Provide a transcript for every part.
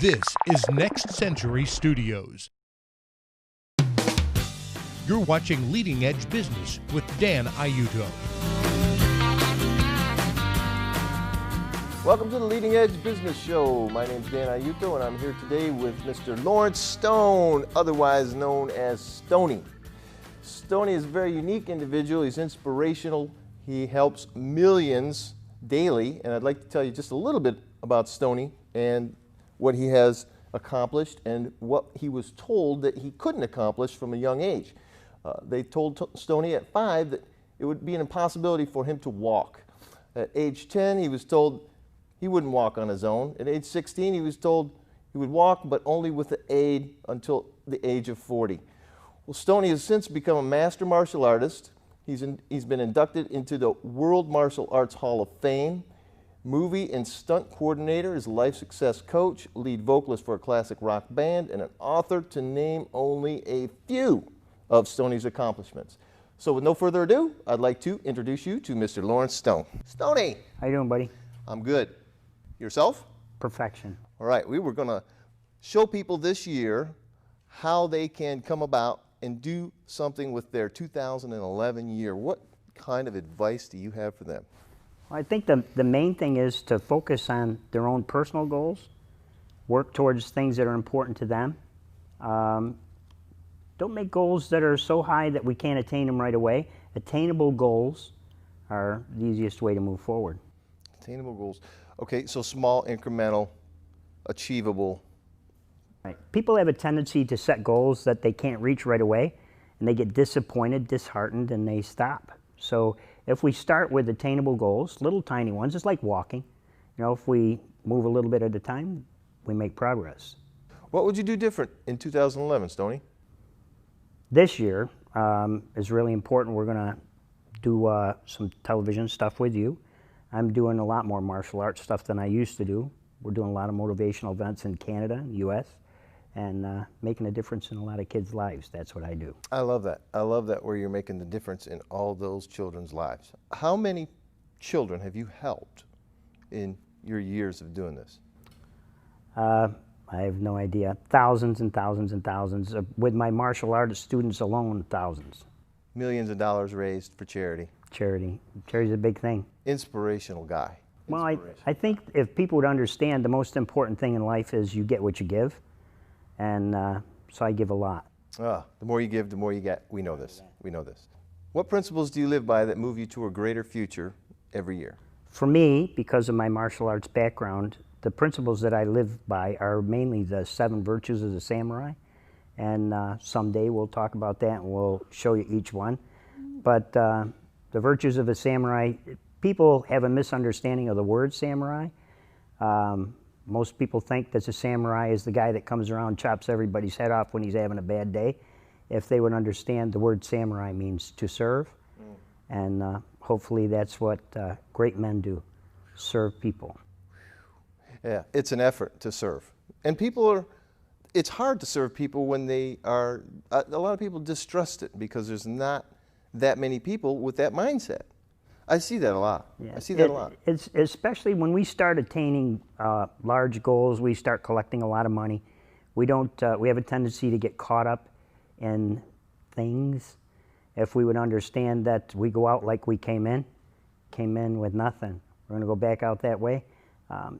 This is Next Century Studios. You're watching Leading Edge Business with Dan Auito. Welcome to the Leading Edge Business Show. My name is Dan Auito, and I'm here today with Mr. Lawrence Stone, otherwise known as Stoney. Stoney is a very unique individual. He's inspirational. He helps millions daily, and I'd like to tell you just a little bit about Stoney and what he has accomplished and what he was told that he couldn't accomplish from a young age. They told Stoney at 5 that it would be an impossibility for him to walk. At age 10, he was told he wouldn't walk on his own. At age 16, he was told he would walk, but only with the aid until the age of 40. Well, Stoney has since become a master martial artist. He's been inducted into the World Martial Arts Hall of Fame, movie and stunt coordinator, is a life success coach, lead vocalist for a classic rock band, and an author, to name only a few of Stoney's accomplishments. So with no further ado, I'd like to introduce you to Mr. Lawrence Stone. Stoney! How you doing, buddy? I'm good. Yourself? Perfection. All right, we were going to show people this year how they can come about and do something with their 2011 year. What kind of advice do you have for them? Well, I think the main thing is to focus on their own personal goals, work towards things that are important to them. Don't make goals that are so high that we can't attain them right away. Attainable goals are the easiest way to move forward. Attainable goals. Okay, so small, incremental, achievable. Right. People have a tendency to set goals that they can't reach right away, and they get disappointed, disheartened, and they stop. So if we start with attainable goals, little tiny ones, just like walking, you know, if we move a little bit at a time, we make progress. What would you do different in 2011, Stoney? This year is really important. We're going to do some television stuff with you. I'm doing a lot more martial arts stuff than I used to do. We're doing a lot of motivational events in Canada and U.S. and making a difference in a lot of kids' lives. That's what I do. I love that. I love that, where you're making the difference in all those children's lives. How many children have you helped in your years of doing this? I have no idea. Thousands and thousands and thousands. With my martial arts students alone, thousands. Millions of dollars raised for charity. Charity. Charity's a big thing. Inspirational guy. Well, I think if people would understand, the most important thing in life is you get what you give. And so I give a lot. The more you give, the more you get. We know this. We know this. What principles do you live by that move you to a greater future every year? For me, because of my martial arts background, the principles that I live by are mainly the 7 virtues of the samurai. And someday we'll talk about that and we'll show you each one. But the virtues of a samurai, people have a misunderstanding of the word samurai. Most people think that a samurai is the guy that comes around and chops everybody's head off when he's having a bad day. If they would understand, the word samurai means to serve. And hopefully that's what great men do, serve people. Yeah, it's an effort to serve. And it's hard to serve people when they are, a lot of people distrust it because there's not that many people with that mindset. I see that a lot. Yeah. I see that a lot. It's especially when we start attaining large goals, we start collecting a lot of money. We have a tendency to get caught up in things. If we would understand that we go out like we came in with nothing, we're going to go back out that way.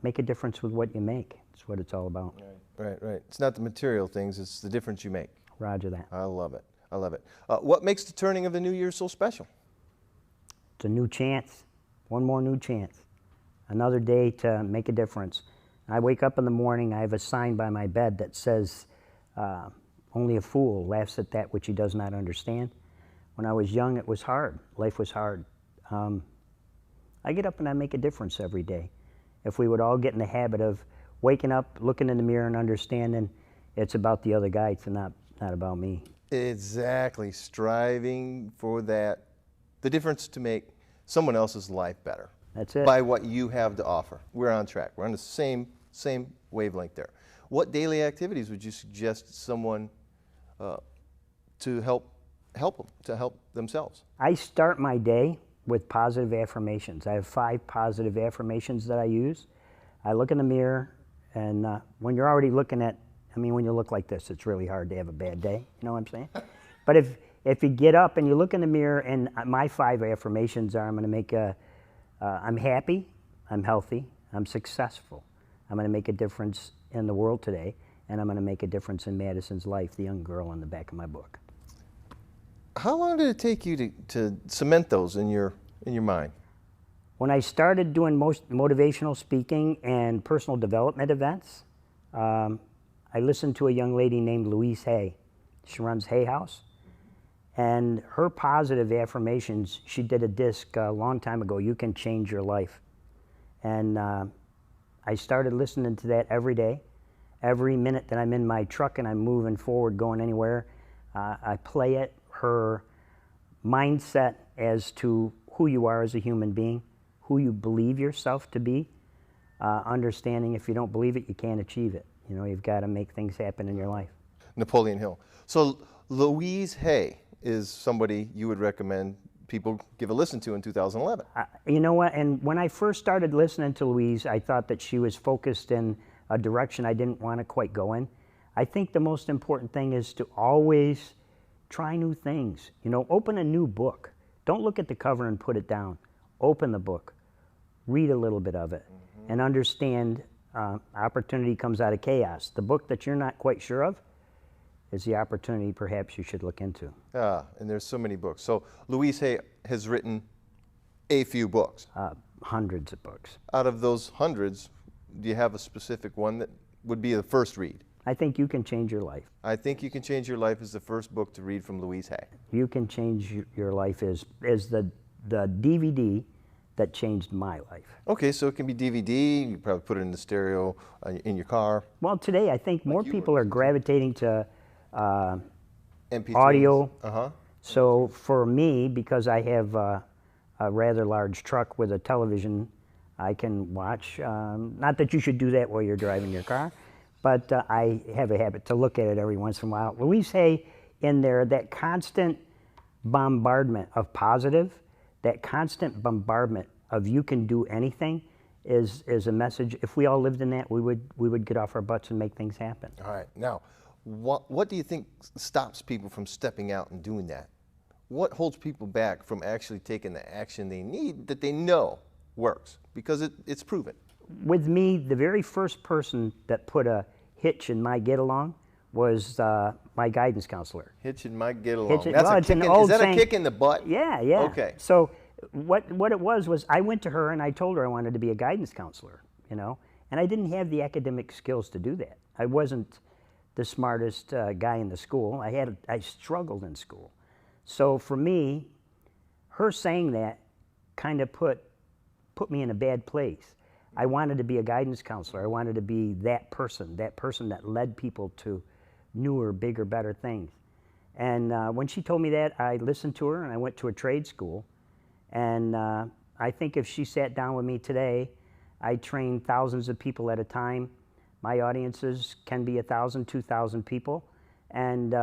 Make a difference with what you make. That's what it's all about. Right. It's not the material things, it's the difference you make. Roger that. I love it. I love it. What makes the turning of the new year so special? It's a new chance. One more new chance. Another day to make a difference. I wake up in the morning, I have a sign by my bed that says, only a fool laughs at that which he does not understand. When I was young, it was hard. Life was hard. I get up and I make a difference every day. If we would all get in the habit of waking up, looking in the mirror and understanding it's about the other guy, it's not about me. Exactly. Striving for that, the difference to make someone else's life better. That's it. By what you have to offer. We're on track. We're on the same wavelength there. What daily activities would you suggest someone to help them, to help themselves? I start my day with positive affirmations. I have 5 positive affirmations that I use. I look in the mirror And when you're already looking at, I mean, when you look like this, it's really hard to have a bad day. You know what I'm saying? But if you get up and you look in the mirror, and my 5 affirmations are, I'm going to make I'm happy, I'm healthy, I'm successful. I'm going to make a difference in the world today, and I'm going to make a difference in Madison's life, the young girl in the back of my book. How long did it take you to cement those in your mind? When I started doing most motivational speaking and personal development events, I listened to a young lady named Louise Hay. She runs Hay House. And her positive affirmations, she did a disc a long time ago, You Can Change Your Life. And I started listening to that every day. Every minute that I'm in my truck and I'm moving forward, going anywhere, I play it. Her mindset as to who you are as a human being, who you believe yourself to be, understanding if you don't believe it, you can't achieve it. You know, you've got to make things happen in your life. Napoleon Hill. So Louise Hay is somebody you would recommend people give a listen to in 2011. You know what, and when I first started listening to Louise, I thought that she was focused in a direction I didn't want to quite go in. I think the most important thing is to always try new things. You know, open a new book. Don't look at the cover and put it down. Open the book. Read a little bit of it and understand opportunity comes out of chaos. The book that you're not quite sure of is the opportunity perhaps you should look into. And there's so many books. So Louise Hay has written a few books. Hundreds of books. Out of those hundreds, do you have a specific one that would be the first read? I think You Can Change Your Life. I Think You Can Change Your Life is the first book to read from Louise Hay. You Can Change Your Life is the DVD that changed my life. Okay, so it can be DVD, you probably put it in the stereo in your car. Well, today I think more people are gravitating to MP3s. audio. Uh-huh. So for me, because I have a rather large truck with a television, I can watch. Not that you should do that while you're driving your car, but I have a habit to look at it every once in a while. Louise Hay in there, that constant bombardment of positive, that constant bombardment of you can do anything is a message. If we all lived in that, we would get off our butts and make things happen. All right. Now, what do you think stops people from stepping out and doing that? What holds people back from actually taking the action they need that they know works? Because it's proven. With me, the very first person that put a hitch in my get-along was my guidance counselor. Hitch in my get-along. That's well, it's an old Is that saying. a kick in the butt? Yeah, yeah. Okay. So what it was I went to her and I told her I wanted to be a guidance counselor, you know, and I didn't have the academic skills to do that. I wasn't the smartest guy in the school. I struggled in school. So for me, her saying that kind of put me in a bad place. I wanted to be a guidance counselor. I wanted to be that person that led people to newer, bigger, better things. And when she told me that, I listened to her and I went to a trade school. And I think if she sat down with me today, I train thousands of people at a time. My audiences can be 1,000, 2,000 people. And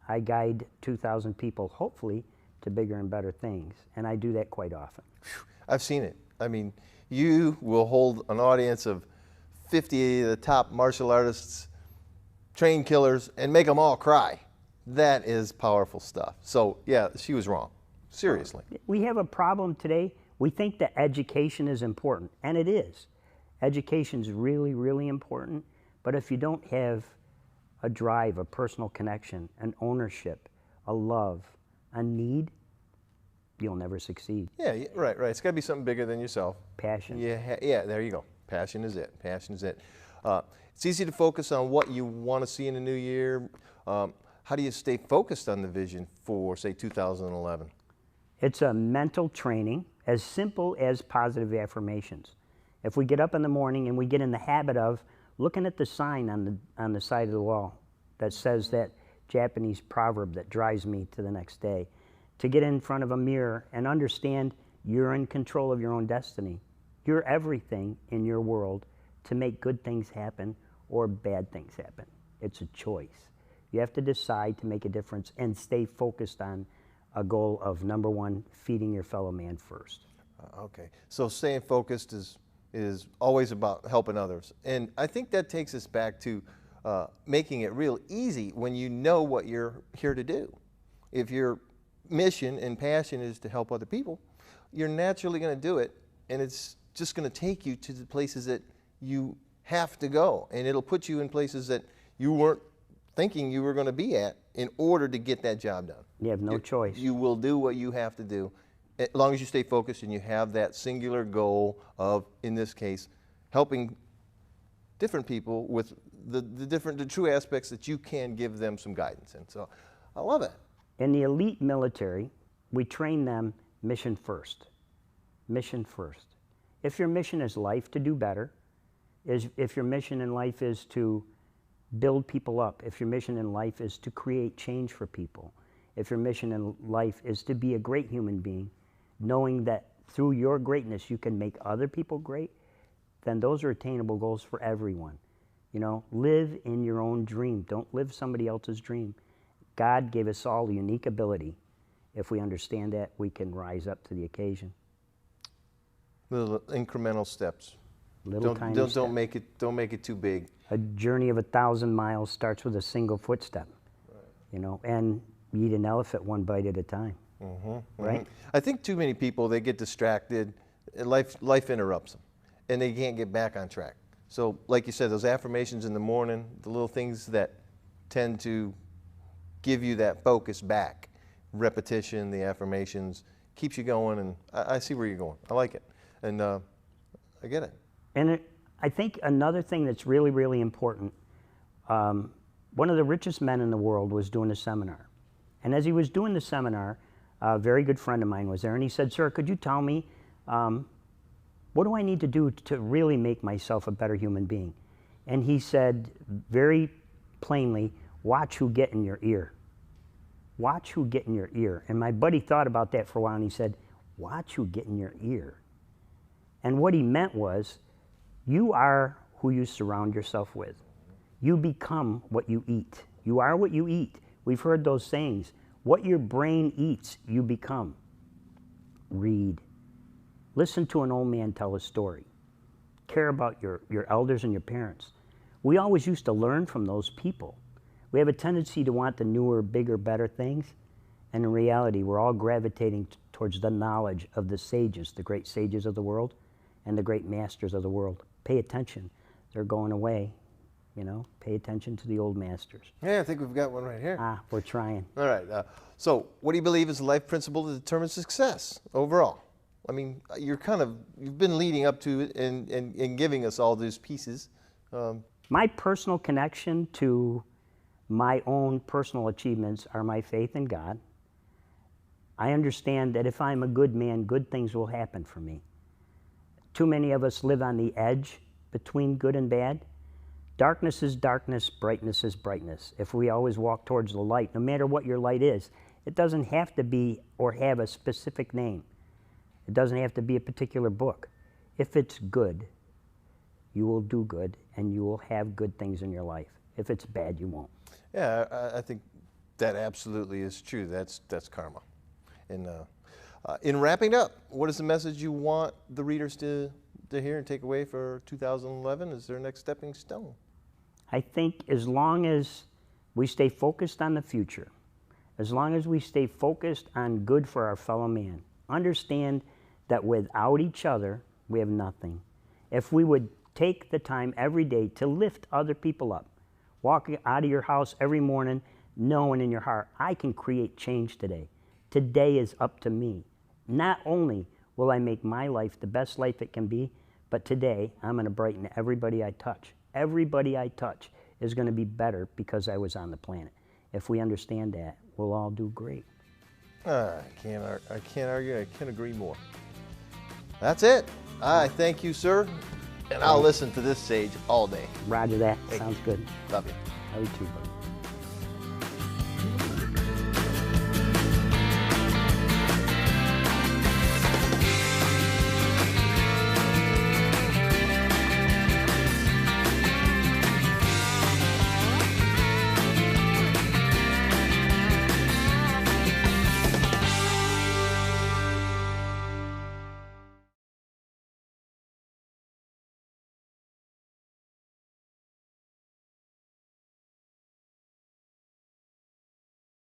I guide 2,000 people, hopefully, to bigger and better things. And I do that quite often. I've seen it. I mean, you will hold an audience of 50 of the top martial artists, train killers, and make them all cry. That is powerful stuff. So, yeah, she was wrong. Seriously. We have a problem today. We think that education is important, and it is. Education is really, really important. But if you don't have a drive, a personal connection, an ownership, a love, a need, you'll never succeed. Yeah, right. It's got to be something bigger than yourself. Passion. Yeah, there you go. Passion is it. Passion is it. It's easy to focus on what you want to see in the new year. How do you stay focused on the vision for, say, 2011? It's a mental training as simple as positive affirmations. If we get up in the morning and we get in the habit of looking at the sign on the side of the wall that says that Japanese proverb that drives me to the next day, to get in front of a mirror and understand you're in control of your own destiny. You're everything in your world to make good things happen or bad things happen. It's a choice. You have to decide to make a difference and stay focused on a goal of, number one, feeding your fellow man first. Okay, so staying focused is is always about helping others. And I think that takes us back to making it real easy when you know what you're here to do. If your mission and passion is to help other people, you're naturally going to do it, and it's just going to take you to the places that you have to go, and it'll put you in places that you weren't thinking you were going to be at in order to get that job done. You have no choice. You will do what you have to do as long as you stay focused and you have that singular goal of, in this case, helping different people with the true aspects that you can give them some guidance in. So I love it. In the elite military, we train them mission first. Mission first. If your mission is life, to do better, if your mission in life is to build people up, if your mission in life is to create change for people, if your mission in life is to be a great human being, knowing that through your greatness you can make other people great, then those are attainable goals for everyone. You know, live in your own dream. Don't live somebody else's dream. God gave us all a unique ability. If we understand that, we can rise up to the occasion. Little incremental steps. Tiny steps. Don't make it too big. A journey of 1,000 miles starts with a single footstep. Right. You know, and you eat an elephant one bite at a time. Right? I think too many people, they get distracted. Life interrupts them, and they can't get back on track. So, like you said, those affirmations in the morning, the little things that tend to give you that focus back, repetition, the affirmations, keeps you going, and I see where you're going. I like it, and I get it. And I think another thing that's really, really important, one of the richest men in the world was doing a seminar. And as he was doing the seminar, a very good friend of mine was there, and he said, "Sir, could you tell me, what do I need to do to really make myself a better human being?" And he said very plainly, "Watch who get in your ear. Watch who get in your ear." And my buddy thought about that for a while, and he said, "Watch who get in your ear." And what he meant was, you are who you surround yourself with. You become what you eat. You are what you eat. We've heard those sayings. What your brain eats, you become. Read. Listen to an old man tell a story. Care about your elders and your parents. We always used to learn from those people. We have a tendency to want the newer, bigger, better things, and in reality, we're all gravitating towards the knowledge of the sages, the great sages of the world, and the great masters of the world. Pay attention. They're going away. You know, pay attention to the old masters. Yeah, I think we've got one right here. We're trying. All right. So what do you believe is the life principle that determines success overall? I mean, you've been leading up to it and giving us all these pieces. My personal connection to my own personal achievements are my faith in God. I understand that if I'm a good man, good things will happen for me. Too many of us live on the edge between good and bad. Darkness is darkness, brightness is brightness. If we always walk towards the light, no matter what your light is, it doesn't have to be or have a specific name. It doesn't have to be a particular book. If it's good, you will do good and you will have good things in your life. If it's bad, you won't. Yeah, I think that absolutely is true. That's karma. And in wrapping up, what is the message you want the readers to hear and take away for 2011 as their next stepping stone? I think as long as we stay focused on the future, as long as we stay focused on good for our fellow man, understand that without each other, we have nothing. If we would take the time every day to lift other people up, walk out of your house every morning knowing in your heart, I can create change today. Today is up to me. Not only will I make my life the best life it can be, but today I'm going to brighten everybody I touch. Everybody I touch is going to be better because I was on the planet. If we understand that, we'll all do great. I can't argue. I can't agree more. That's it. I thank you, sir. And I'll listen to this sage all day. Roger that. Sounds good. Love you. Love you too, buddy.